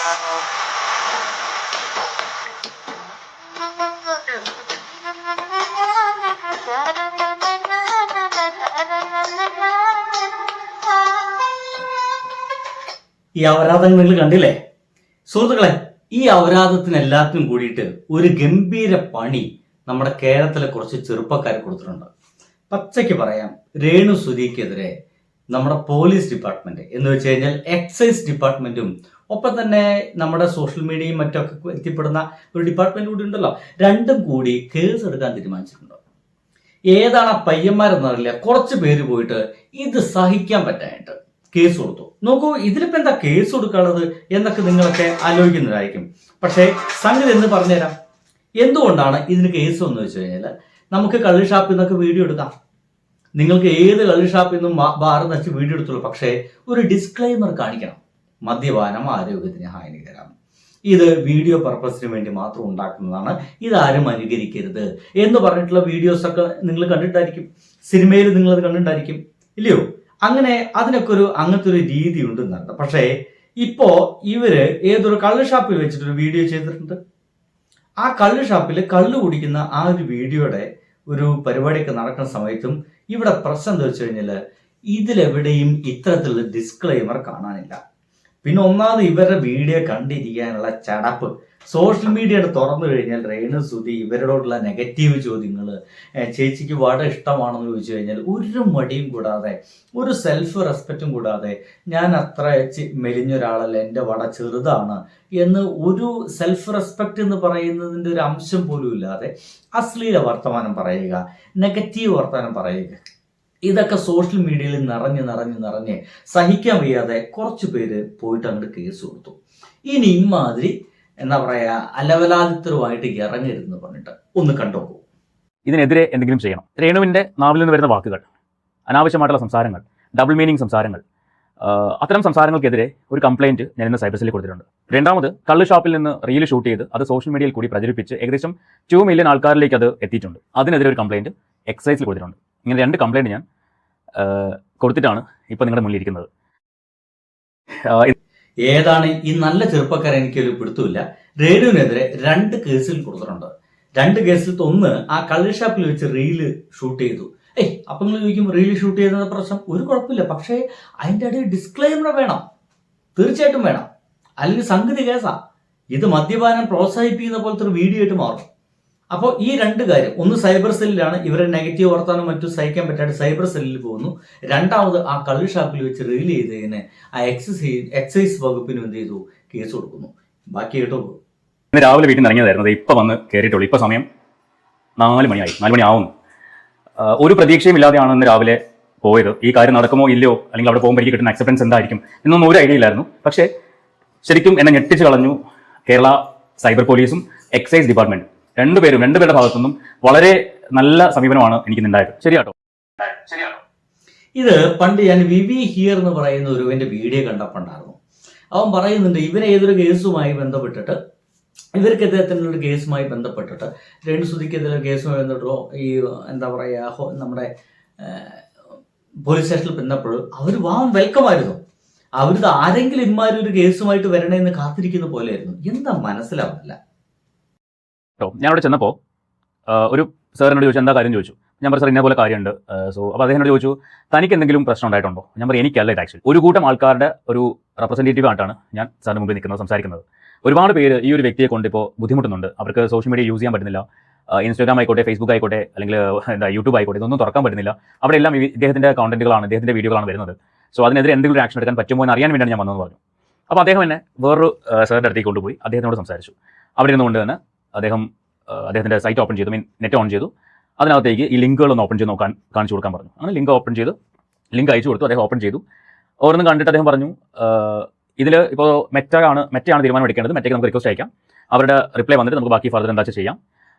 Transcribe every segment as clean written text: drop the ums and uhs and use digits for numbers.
ഈ അപരാധങ്ങൾ നിങ്ങൾ കണ്ടില്ലേ സുഹൃത്തുക്കളെ? ഈ അപരാധത്തിന് എല്ലാത്തിനും കൂടിയിട്ട് ഒരു ഗംഭീര പണി നമ്മുടെ കേരളത്തിലെ കുറച്ച് ചെറുപ്പക്കാർ കൊടുത്തിട്ടുണ്ട്. പച്ചയ്ക്ക് പറയാം, രേണു സുധിക്കെതിരെ നമ്മുടെ പോലീസ് ഡിപ്പാർട്ട്മെന്റ് എന്ന് വെച്ച് കഴിഞ്ഞാൽ എക്സൈസ് ഡിപ്പാർട്ട്മെന്റും ഒപ്പം തന്നെ നമ്മുടെ സോഷ്യൽ മീഡിയയും മറ്റൊക്കെ എത്തിപ്പെടുന്ന ഒരു ഡിപ്പാർട്ട്മെന്റ് കൂടി ഉണ്ടല്ലോ, രണ്ടും കൂടി കേസ് എടുക്കാൻ തീരുമാനിച്ചിട്ടുണ്ട്. ഏതാണ് ആ പയ്യന്മാരെന്നറിയില്ല, കുറച്ച് പേര് പോയിട്ട് ഇത് സഹിക്കാൻ പറ്റാനായിട്ട് കേസ് കൊടുത്തു. നോക്കൂ, ഇതിലിപ്പോ എന്താ കേസ് കൊടുക്കാനുള്ളത് എന്നൊക്കെ നിങ്ങളൊക്കെ ആലോചിക്കുന്നതായിരിക്കും. പക്ഷേ സംഗതി എന്ന് പറഞ്ഞുതരാം. എന്തുകൊണ്ടാണ് ഇതിന് കേസ് എന്ന് വെച്ച് കഴിഞ്ഞാൽ, നമുക്ക് കള്ള് ഷാപ്പിൽ നിന്നൊക്കെ വീഡിയോ എടുക്കാം. നിങ്ങൾക്ക് ഏത് കള്ള് ഷാപ്പിൽ നിന്നും ബാർ വെച്ച് വീഡിയോ എടുത്തുള്ളൂ. പക്ഷേ ഒരു ഡിസ്ക്ലൈമർ കാണിക്കണം: മദ്യപാനം ആരോഗ്യത്തിന് ഹാനികരമാണ്, ഇത് വീഡിയോ പർപ്പസിന് വേണ്ടി മാത്രം ഉണ്ടാക്കുന്നതാണ്, ഇതാരും അനുകരിക്കരുത് എന്ന് പറഞ്ഞിട്ടുള്ള വീഡിയോസ് ഒക്കെ നിങ്ങൾ കണ്ടിട്ടായിരിക്കും, സിനിമയിൽ നിങ്ങളത് കണ്ടിട്ടായിരിക്കും, ഇല്ലയോ? അങ്ങനെ അതിനൊക്കെ അങ്ങനത്തെ ഒരു രീതി ഉണ്ടെന്നുണ്ട്. പക്ഷേ ഇപ്പോ ഇവര് ഏതൊരു കള്ള് ഷാപ്പിൽ വെച്ചിട്ടൊരു വീഡിയോ ചെയ്തിട്ടുണ്ട്. ആ കള്ള് ഷാപ്പിൽ കള്ള് കുടിക്കുന്ന ആ ഒരു വീഡിയോയുടെ ഒരു പരിപാടിയൊക്കെ നടക്കുന്ന സമയത്തും ഇവിടെ പ്രശ്നം എന്താ വെച്ച് കഴിഞ്ഞാൽ, ഇതിലെവിടെയും ഇത്തരത്തിലുള്ള ഡിസ്ക്ലെയിമർ കാണാനില്ല. പിന്നെ ഒന്നാമത് ഇവരുടെ വീഡിയോ കണ്ടിരിക്കാനുള്ള ചടപ്പ്. സോഷ്യൽ മീഡിയയുടെ തുറന്നു കഴിഞ്ഞാൽ രേണു സുധി ഇവരോടുള്ള നെഗറ്റീവ് ചോദ്യങ്ങൾ, ചേച്ചിക്ക് വട ഇഷ്ടമാണെന്ന് ചോദിച്ചു കഴിഞ്ഞാൽ ഒരു മടിയും കൂടാതെ, ഒരു സെൽഫ് റെസ്പെക്റ്റും കൂടാതെ, ഞാൻ അത്ര മെലിഞ്ഞൊരാളല്ല, എൻ്റെ വട ചെറുതാണ് എന്ന് ഒരു സെൽഫ് റെസ്പെക്റ്റ് എന്ന് പറയുന്നതിൻ്റെ ഒരു അംശം പോലും ഇല്ലാതെ അശ്ലീല വർത്തമാനം പറയുക, നെഗറ്റീവ് വർത്തമാനം പറയുക, ഇതൊക്കെ സോഷ്യൽ മീഡിയയിൽ നിറഞ്ഞ് സഹിക്കാൻ വയ്യാതെ കുറച്ച് പേര് പോയിട്ട് അങ്ങോട്ട് കേസ് കൊടുത്തു. ഇനി ഇമാതിരി എന്താ പറയാ അലവലാദിത്തരമായിട്ട് ഇറങ്ങരുതെന്ന് പറഞ്ഞിട്ട് ഒന്ന് കണ്ടോക്കൂ. ഇതിനെതിരെ എന്തെങ്കിലും ചെയ്യണം. രേണുവിന്റെ നാവിൽ നിന്ന് വരുന്ന വാക്കുകൾ, അനാവശ്യമായിട്ടുള്ള സംസാരങ്ങൾ, ഡബിൾ മീനിങ് സംസാരങ്ങൾ, അത്തരം സംസാരങ്ങൾക്കെതിരെ ഒരു കംപ്ലയിന്റ് ഞാൻ ഇന്ന് സൈബർ സെല്ലിൽ കൊടുത്തിട്ടുണ്ട്. രണ്ടാമത്, കള്ള് ഷാപ്പിൽ നിന്ന് റീൽ ഷൂട്ട് ചെയ്ത് അത് സോഷ്യൽ മീഡിയയിൽ കൂടി പ്രചരിപ്പിച്ച് ഏകദേശം 2 മില്യൺ ആൾക്കാരിലേക്ക് അത് എത്തിയിട്ടുണ്ട്. അതിനെതിരെ ഒരു കംപ്ലയിന്റ് എക്സൈസിൽ കൊടുത്തിട്ടുണ്ട്. ഇങ്ങനെ 2 കംപ്ലയിന്റ് ഞാൻ കൊടുത്തിട്ടാണ് ഇപ്പൊ നിങ്ങളുടെ മുന്നിൽ ഇരിക്കുന്നത്. ഏതാണ് ഈ നല്ല ചെറുപ്പക്കാരെ എനിക്കൊരു പിടുത്തമില്ല. രേണുവിനെതിരെ 2 കേസിൽ കൊടുത്തിട്ടുണ്ട്. 2 കേസിൽ ഒന്ന് ആ കള്ള് ഷാപ്പിൽ വെച്ച് റീല് ഷൂട്ട് ചെയ്തു. അപ്പൊ നിങ്ങൾ ചോദിക്കും, റീല് ഷൂട്ട് ചെയ്യുന്ന പ്രശ്നം ഒരു കുഴപ്പമില്ല, പക്ഷേ അതിൻ്റെ ഇടയിൽ ഡിസ്ക്ലെയിമർ വേണം, തീർച്ചയായിട്ടും വേണം, അല്ലെങ്കിൽ സംഗതി കേസാ. ഇത് മദ്യപാനം പ്രോത്സാഹിപ്പിക്കുന്ന പോലത്തെ ഒരു വീഡിയോ ആയിട്ട് മാറും. അപ്പോൾ ഈ 2 കാര്യം, ഒന്ന് സൈബർ സെല്ലിലാണ്, ഇവരെ നെഗറ്റീവ് വർത്താനം മറ്റും സഹിക്കാൻ പറ്റാതെ സൈബർ സെല്ലിൽ പോകുന്നു. രണ്ടാമത് ആ കള്ള് ഷാപ്പിൽ വെച്ച് റീൽ ചെയ്തതിന് ആ എക്സൈസ് വകുപ്പിനും എന്ത് ചെയ്തു, കേസ് കൊടുക്കുന്നു. ബാക്കി കേട്ടോ. ഇന്ന് രാവിലെ വീട്ടിൽ നിന്ന് ഇറങ്ങിയതായിരുന്നു, ഇപ്പൊ വന്ന് കയറിയിട്ടുള്ളൂ. ഇപ്പൊ സമയം 4 മണി ആവുന്നു. ഒരു പ്രതീക്ഷയും ഇല്ലാതെയാണ് ഇന്ന് രാവിലെ പോയത്. ഈ കാര്യം നടക്കുമോ ഇല്ലയോ, അല്ലെങ്കിൽ അവിടെ പോകുമ്പോൾ എനിക്ക് കിട്ടുന്ന അക്സെപ്റ്റൻസ് എന്തായിരിക്കും എന്നൊന്നും ഒരു ഐഡിയ ഇല്ലായിരുന്നു. പക്ഷേ ശരിക്കും എന്നെ ഞെട്ടിച്ച് കളഞ്ഞു കേരള സൈബർ പോലീസും എക്സൈസ് ഡിപ്പാർട്ട്മെന്റും. രണ്ടുപേരുടെ ഭാഗത്തുനിന്നും വളരെ നല്ല സമീപനമാണ് എനിക്ക് ഉണ്ടായത്. ശരിയാട്ടോ. ഇത് പണ്ട് ഞാൻ വിവി ഹിയർ എന്ന് പറയുന്ന ഒരുവന്റെ വീഡിയോ കണ്ടപ്പോണ്ടായിരുന്നു. അവൻ പറയുന്നുണ്ട്, ഇവരെ ഏതൊരു കേസുമായി ബന്ധപ്പെട്ടിട്ട്, ഇവർക്ക് അദ്ദേഹത്തിനുള്ള കേസുമായി ബന്ധപ്പെട്ടിട്ട്, രേണു സുധിക്കെതിരെ കേസുമായി ബന്ധപ്പെട്ടോ ഈ എന്താ പറയുക നമ്മുടെ പോലീസ് സ്റ്റേഷനിൽ ബന്ധപ്പെടും, അവർ വെൽക്കം ആയിരുന്നു. അവർക്ക് ആരെങ്കിലും ഇമാരൊരു കേസുമായിട്ട് വരണമെന്ന് കാത്തിരിക്കുന്ന പോലെയായിരുന്നു. എന്താ മനസ്സിലാവില്ല. ഞാൻ അവിടെ ചെന്നപ്പോൾ ഒരു സാറിനോട് ചോദിച്ചു, എന്താ കാര്യം ചോദിച്ചു. ഞാൻ പറഞ്ഞു, സാർ ഇന്ന പോലെ കാര്യമുണ്ട്. അപ്പോൾ അദ്ദേഹത്തോട് ചോദിച്ചു, തനിക്ക് എന്തെങ്കിലും പ്രശ്നം ഉണ്ടായിട്ടുണ്ടോ. ഞാൻ പറയും, എനിക്കല്ല ഇത് ആക്ച്വലി. ഒരു കൂട്ടം ആൾക്കാരുടെ ഒരു റെപ്രസെൻറ്റേറ്റീവ് ആയിട്ടാണ് ഞാൻ സാറിന് മുമ്പിൽ നിൽക്കുന്നത്, സംസാരിക്കുന്നത്. ഒരുപാട് പേര് ഈ ഒരു വ്യക്തിയെ കൊണ്ട് ഇപ്പോൾ ബുദ്ധിമുട്ടുന്നുണ്ട്. അവർക്ക് സോഷ്യൽ മീഡിയ യൂസ് ചെയ്യാൻ പറ്റുന്നില്ല. ഇൻസ്റ്റാഗ്രാം ആയിക്കോട്ടെ, ഫേസ്ബുക്ക് ആയിക്കോട്ടെ, അല്ലെങ്കിൽ യൂട്യൂബ് ആയിക്കോട്ടെ, ഇതൊന്നും തുറക്കാൻ പറ്റുന്നില്ല. അവിടെ എല്ലാം ഇദ്ദേഹത്തിൻ്റെ കോണ്ടന്റുകളാണ്, ഇദ്ദേഹത്തിൻ്റെ വീഡിയോകളാണ് വരുന്നത്. സോ അതിനെതിരെ എന്തെങ്കിലും ആക്ഷൻ എടുക്കാൻ പറ്റുമോ എന്ന് അറിയാൻ വേണ്ടിയാണ് ഞാൻ വന്നതെന്ന് പറഞ്ഞു. അപ്പോൾ അദ്ദേഹം എന്നെ വേറൊരു സാറിൻ്റെ അടുത്തേക്ക് കൊണ്ടുപോയി അദ്ദേഹത്തിനോട് സംസാരിച്ചു. അവിടെ ഇരുന്നുകൊണ്ട് തന്നെ അദ്ദേഹത്തിൻ്റെ സൈറ്റ് ഓപ്പൺ ചെയ്തു, നെറ്റ് ഓൺ ചെയ്തു. അതിനകത്തേക്ക് ഈ ലിങ്കുകളൊന്ന് ഓപ്പൺ ചെയ്ത് കാണിച്ചു കൊടുക്കാൻ പറഞ്ഞു. അങ്ങനെ ലിങ്ക് ഓപ്പൺ ചെയ്ത് ലിങ്ക് അയച്ചു കൊടുത്തു. അദ്ദേഹം ഓപ്പൺ ചെയ്തു. ഓരോന്നും കണ്ടിട്ട് അദ്ദേഹം പറഞ്ഞു, ഇതിൽ ഇപ്പോൾ മെറ്റയാണ് തീരുമാനം എടുക്കേണ്ടത്, മെറ്റയ്ക്ക് നമുക്ക് റിക്വസ്റ്റ് അയക്കാം, അവരുടെ റിപ്ലൈ വന്നിട്ട് നമുക്ക് ബാക്കി ഫർദർ എന്താ ചെയ്യാം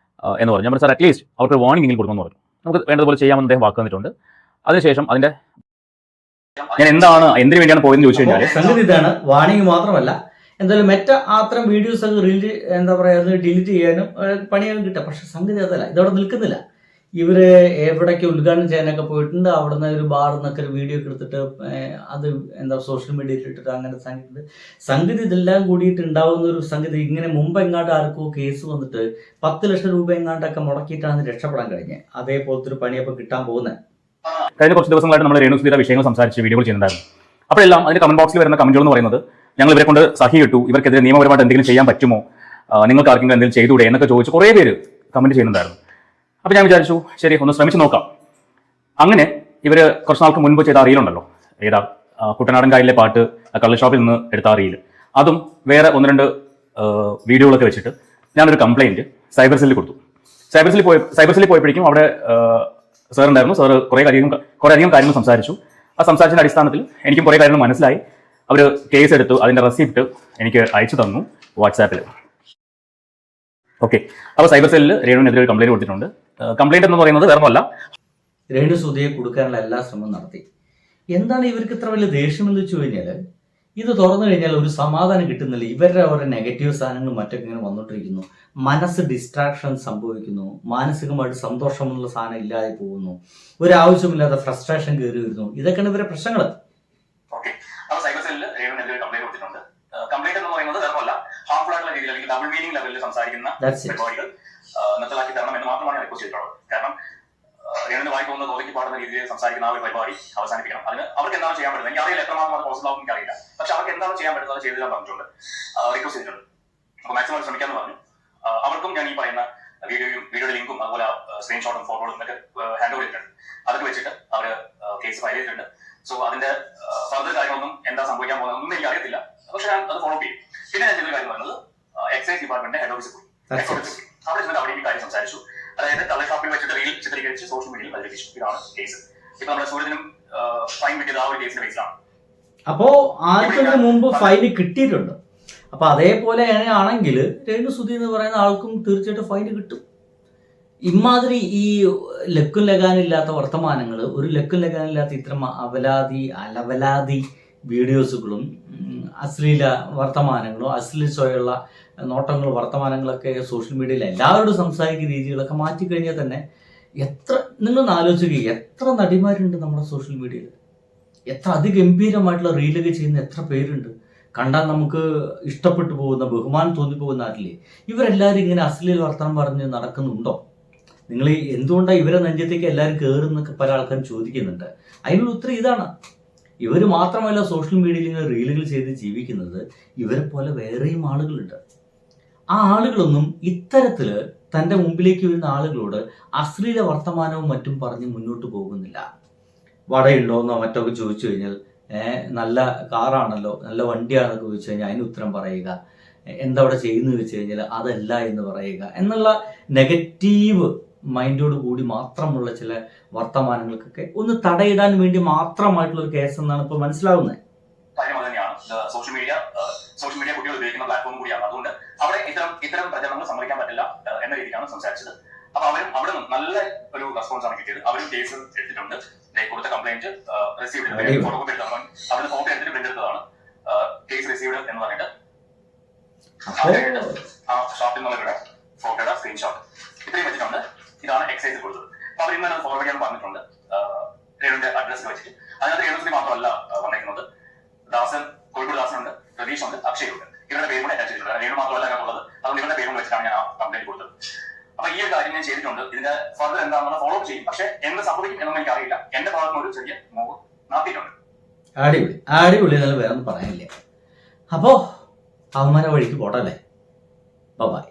എന്ന് പറഞ്ഞു. ഞാൻ പറഞ്ഞു, സാർ അറ്റ്ലീസ്റ്റ് അവർക്ക് വാർണിംഗ് എങ്കിലും കൊടുക്കുമെന്ന് പറഞ്ഞു. നമുക്ക് വേണ്ടതുപോലെ ചെയ്യാമെന്ന് അദ്ദേഹം വാക്ക് തന്നിട്ടുണ്ട്. അതിനുശേഷം ഞാൻ എന്തിനു വേണ്ടിയാണ് പോയതെന്ന് ചോദിച്ചു കഴിഞ്ഞാൽ, സംഗതി ഇതാണ്, വാർണിംഗ് മാത്രമല്ല, എന്തായാലും മെറ്റ അത്തരം വീഡിയോസ് ഒക്കെ എന്താ പറയുക ഡിലീറ്റ് ചെയ്യാനും പണിയാനും കിട്ടുക. പക്ഷെ സംഗതി അതല്ല, ഇതവിടെ നിൽക്കുന്നില്ല. ഇവര് എവിടേക്ക് ഉദ്ഘാടനം ചെയ്യാനൊക്കെ പോയിട്ടുണ്ട്. അവിടെ നിന്ന് ഒരു ബാറിൽ നിന്നൊക്കെ ഒരു വീഡിയോ ഒക്കെ എടുത്തിട്ട് അത് എന്താ സോഷ്യൽ മീഡിയയിൽ ഇട്ടിട്ട് അങ്ങനെ സംഗതി ഇതെല്ലാം കൂടിയിട്ട് ഉണ്ടാവുന്ന ഒരു സംഗതി. ഇങ്ങനെ മുമ്പ് എങ്ങാണ്ട് ആർക്കോ കേസ് വന്നിട്ട് 10 ലക്ഷം രൂപ എങ്ങാണ്ടൊക്കെ മുടക്കിയിട്ടാണ് രക്ഷപ്പെടാൻ കഴിഞ്ഞത്. അതേപോലത്തെ ഒരു പണിയപ്പോൾ കിട്ടാൻ പോകുന്നത്. കഴിഞ്ഞ കുറച്ച് ദിവസങ്ങളായിട്ട് നമ്മൾ രേണുസുധീര വിഷയങ്ങൾ സംസാരിച്ച് വീഡിയോകൾ ചെയ്യുന്നുണ്ടായിരുന്നു. അപ്പോഴെല്ലാം അതിന്റെ കമന്റ് ബോക്സിൽ വരുന്ന കമന്റുകൾ എന്ന് പറയുന്നത് ഞങ്ങൾ ഇവരെ കൊണ്ട് സഹി കിട്ടു, ഇവർക്കെതിരെ നിയമപരമായിട്ട് എന്തെങ്കിലും ചെയ്യാൻ പറ്റുമോ, നിങ്ങൾക്ക് ആർക്കെങ്കിലും എന്തെങ്കിലും ചെയ്തുകൂടെ എന്നൊക്കെ ചോദിച്ച് കുറേ പേര് കമന്റ് ചെയ്യുന്നുണ്ടായിരുന്നു. അപ്പോൾ ഞാൻ വിചാരിച്ചു ശരി ഒന്ന് ശ്രമിച്ചു നോക്കാം. അങ്ങനെ ഇവര് കുറച്ച് നാൾക്ക് മുൻപ് ചെയ്ത റീലുണ്ടല്ലോ, ഏതാ കുട്ടനാടൻ കായലിലെ പാട്ട് കള്ളുഷോപ്പിൽ നിന്ന് എടുത്ത റീൽ, അതും വേറെ 1-2 വീഡിയോകളൊക്കെ വെച്ചിട്ട് ഞാനൊരു കംപ്ലൈന്റ് സൈബർ സെല്ലിൽ കൊടുത്തു. സൈബർ സെല്ലിൽ പോയപ്പോഴേക്കും അവിടെ സാർ ഉണ്ടായിരുന്നു. സാർ കുറേ അധികം കാര്യങ്ങൾ സംസാരിച്ചു. ആ സംസാരിച്ചതിന്റെ അടിസ്ഥാനത്തിൽ എനിക്കും കുറേ കാര്യങ്ങൾ മനസ്സിലായി. അവർ കേസ് എടുത്തു, അതിന്റെ റെസിപ്റ്റ് എനിക്ക് അയച്ചു തന്നു വാട്സാപ്പിൽ. ഓക്കെ, അപ്പോൾ സൈബർ സെല്ലിൽ രേണുവിനെതിരെ ഒരു കംപ്ലൈന്റ് കൊടുത്തിട്ടുണ്ട്. കംപ്ലൈന്റ് എന്ന് പറയുന്നത് വേറെ ഒന്നുമല്ല, രേണുസുധിയെ കൊടുക്കാനുള്ള എല്ലാ ശ്രമവും നടത്തി. എന്താണ് ഇവർക്ക് ഇത്ര വലിയ ദേഷ്യമെന്ന് വെച്ച് കഴിഞ്ഞാൽ, ഇത് തുറന്നു കഴിഞ്ഞാൽ ഒരു സമാധാനം കിട്ടുന്നില്ല. ഇവരുടെ ഓരോ നെഗറ്റീവ് സാധനങ്ങളും മറ്റൊക്കെ ഇങ്ങനെ വന്നുകൊണ്ടിരിക്കുന്നു. മനസ്സ് ഡിസ്ട്രാക്ഷൻ സംഭവിക്കുന്നു, മാനസികമായിട്ട് സന്തോഷമുള്ള സാധനം ഇല്ലാതെ പോകുന്നു, ഒരു ആവശ്യമില്ലാത്ത ഫ്രസ്ട്രേഷൻ കയറി വരുന്നു. ഇതൊക്കെയാണ് ഇവരുടെ പ്രശ്നങ്ങൾ. സൈബർ സെല്ലിൽ രേണുവിനെതിരെ കംപ്ലൈന്റ് കൊടുത്തിട്ടുണ്ട്. കംപ്ലൈന്റ് എന്ന് പറയുന്നത് വേറെ ഒന്നുമല്ല, ഹാർംഫുൾ ആയിട്ടുള്ള രീതിയിൽ അല്ലെങ്കിൽ ഡബിൾ മീനിങ് ലെവലിൽ സംസാരിക്കുന്ന പരിപാടികൾ നിർത്തലാക്കി തരണം എന്ന് മാത്രമാണ് ഞാൻ റിക്വസ്റ്റ് ചെയ്തിട്ടുള്ളത്. കാരണം രേണുവിന് വായി പോകുന്ന തോതിക്ക് പാടുന്ന രീതിയിൽ സംസാരിക്കുന്ന ആ ഒരു പരിപാടി അവസാനിപ്പിക്കണം. അതിന് അവർക്ക് എന്താണ് ചെയ്യാൻ പറ്റുന്നത് എനിക്ക് അറിയില്ല, എത്രമാത്രം അത് പോസിബിൾ ആവും എനിക്ക് അറിയില്ല. പക്ഷെ അവർക്ക് എന്താണ് ചെയ്യാൻ പറ്റുന്നത് അത് ചെയ്തു തരാൻ പറഞ്ഞിട്ടുണ്ട്, റിക്വസ്റ്റ് ചെയ്തിട്ടുണ്ട്. അപ്പോൾ മാക്സിമം ശ്രമിക്കാമെന്ന് പറഞ്ഞു. അവർക്കും ഞാൻ ഈ പറയുന്ന വീഡിയോയുടെ ലിങ്കും അതുപോലെ സ്ക്രീൻഷോട്ടും ഫോട്ടോകളും ഒക്കെ ഹാൻഡ് ഓവർ ചെയ്തിട്ടുണ്ട്. അതൊക്കെ വെച്ചിട്ട് അവർ കേസ് ഫയൽ ചെയ്തിട്ടുണ്ട്. സോ അതിന്റെ ഫർദർ കാര്യങ്ങളൊന്നും എന്താ സംഭവിക്കാൻ പോകുന്നതൊന്നും എനിക്ക് അറിയത്തില്ല. പക്ഷെ ഞാൻ അത് ഫോളോ ചെയ്യും. പിന്നെ ഞാൻ ചെയ്തൊരു കാര്യം പറയുന്നത് എക്സൈസ് ഡിപ്പാർട്ട്മെന്റിന്റെ ഹെഡ് ഓഫീസിൽ പോയി. അവിടെ ചെന്നിട്ട് അവിടെ ഈ കാര്യം സംസാരിച്ചു. അതായത് കള്ളഷോപ്പിൽ വെച്ചിട്ട് റീൽ ചിത്രീകരിച്ച് സോഷ്യൽ മീഡിയയിൽ പ്രചരിപ്പിച്ചു. ഇതാണ് കേസ്. ഇപ്പൊ നമ്മുടെ സൂര്യനും ഫൈൻ കിട്ടിയത് ആ ഒരു കേസിന്റെ ബേസിലാണ്. അപ്പോ ആർക്കൊക്കെ മുമ്പ് ഫൈന് കിട്ടിയിട്ടുണ്ട്. അപ്പൊ അതേപോലെ ആണെങ്കിൽ രേണുസുധി എന്ന് പറയുന്ന ആൾക്കും തീർച്ചയായിട്ടും ഫൈന് കിട്ടും. ഇമാതിരി ഈ ലക്കും ലഗാനില്ലാത്ത വർത്തമാനങ്ങൾ, ഒരു ലക്കും ലഗാനില്ലാത്ത ഇത്തരം അലവലാതി വീഡിയോസുകളും അശ്ലീല വർത്തമാനങ്ങളും അശ്ലീലമായ നോട്ടങ്ങളും വർത്തമാനങ്ങളൊക്കെ സോഷ്യൽ മീഡിയയിൽ എല്ലാവരോടും സംസാരിക്കുന്ന രീതികളൊക്കെ മാറ്റിക്കഴിഞ്ഞാൽ തന്നെ നിങ്ങളൊന്ന് ആലോചിക്കുക, എത്ര നടിമാരുണ്ട് നമ്മുടെ സോഷ്യൽ മീഡിയയിൽ, എത്ര അതിഗംഭീരമായിട്ടുള്ള റീലൊക്കെ ചെയ്യുന്ന എത്ര പേരുണ്ട്. കണ്ടാൽ നമുക്ക് ഇഷ്ടപ്പെട്ടു പോകുന്ന, ബഹുമാനം തോന്നിപ്പോകുന്ന ആരില്ലേ. ഇവരെല്ലാവരും ഇങ്ങനെ അശ്ലീല വർത്തമാനം പറഞ്ഞ് നടക്കുന്നുണ്ടോ? നിങ്ങൾ എന്തുകൊണ്ടാണ് ഇവരെ നെഞ്ചത്തേക്ക് എല്ലാവരും കയറുന്നൊക്കെ പല ആൾക്കാരും ചോദിക്കുന്നുണ്ട്. അതിനുള്ള ഉത്തരം ഇതാണ്. ഇവർ മാത്രമല്ല സോഷ്യൽ മീഡിയയിൽ ഇങ്ങനെ റീലുകൾ ചെയ്ത് ജീവിക്കുന്നത്, ഇവരെ പോലെ വേറെയും ആളുകളുണ്ട്. ആ ആളുകളൊന്നും ഇത്തരത്തിൽ തൻ്റെ മുമ്പിലേക്ക് വരുന്ന ആളുകളോട് അശ്ലീല വർത്തമാനവും മറ്റും പറഞ്ഞ് മുന്നോട്ട് പോകുന്നില്ല. വടയുണ്ടോയെന്നോ മറ്റൊക്കെ ചോദിച്ചു കഴിഞ്ഞാൽ നല്ല കാറാണല്ലോ, നല്ല വണ്ടിയാണെന്നൊക്കെ ചോദിച്ചു കഴിഞ്ഞാൽ അതിന് ഉത്തരം പറയുക, എന്താ അവിടെ ചെയ്യുന്നത് വെച്ച് കഴിഞ്ഞാൽ അതല്ല എന്ന് പറയുക എന്നുള്ള നെഗറ്റീവ് മൈൻഡോട് കൂടി മാത്രമുള്ള ചില വർത്തമാനങ്ങൾക്കൊക്കെ ഒന്ന് തടയിടാൻ വേണ്ടി മാത്രമായിട്ടുള്ള ഒരു കേസ് എന്നാണ് ഇപ്പൊ മനസ്സിലാവുന്നത്. സോഷ്യൽ മീഡിയ കുട്ടികൾ ഉപയോഗിക്കുന്ന പ്ലാറ്റ്ഫോം കൂടിയാണ്. അതുകൊണ്ട് അവിടെ ഇത്തരം പ്രചരണങ്ങൾ സമ്മതിക്കാൻ പറ്റില്ല എന്ന രീതിയിലാണ് സംസാരിച്ചത്. അപ്പൊ അവിടെ നിന്ന് നല്ല ഒരു റെസ്പോൺസ് ആണ് കിട്ടിയത്. അവരും കേസ് എടുത്തിട്ടുണ്ട്. കൊടുത്ത കംപ്ലൈന്റ് റിസീവ്ഡ് അവിടെ ഫോട്ടോ എടുത്തിട്ട് പ്രിന്റ് എടുത്തതാണ്. കേസ് റിസീവ്ഡ് എന്ന് പറഞ്ഞിട്ട് ആ ഷോപ്പിൽ നിന്നുള്ള ഫോട്ടോയുടെ സ്ക്രീൻഷോട്ട് ഇത്രയും വെച്ചിട്ടുണ്ട്. ഇതാണ് എക്സൈസ് കൊടുത്തത്. അപ്പൊ അവർ ഇന്ന് ഫോർവേഡ് ചെയ്യാൻ പറഞ്ഞിട്ടുണ്ട് രേണുവിന്റെ അഡ്രസ് വെച്ചിട്ട്. അതിനകത്ത് രേണുസുധി മാത്രമല്ല വന്നിരിക്കുന്നത്, ദാസൻ, കോഴിക്കോട് ദാസനുണ്ട്, പ്രതീഷ് ഉണ്ട്, അക്ഷയുണ്ട്. ഇവരുടെ പേരും കൂടെ അറ്റാച്ച് ചെയ്തിട്ടുണ്ട്. രേണു മാത്രമല്ല അതിനകത്തുള്ളത്. അതുകൊണ്ട് ഇവരുടെ പേരും വെച്ചിട്ടാണ് ഞാൻ ആ കംപ്ലൈന്റ് കൊടുത്തത്. അപ്പൊ ഈ ഒരു കാര്യം ഞാൻ ചെയ്തിട്ടുണ്ട്. ഇതിന്റെ ഫർദർ എന്താണെന്ന് ഫോളോ അപ്പ് ചെയ്യും. പക്ഷെ എന്ത് സംഭവിക്കും എന്നൊന്നും എനിക്ക് അറിയില്ല. എന്റെ ഭാഗത്ത് നിന്ന് ഒരു ചെറിയ മൂവ് നടത്തിയിട്ടുണ്ട്. അടിപൊളി നല്ല വേറെ ഒന്നും പറയാനില്ല. അപ്പോ അവന്മാരെ വഴിക്ക് പോട്ടല്ലേ. ബൈ.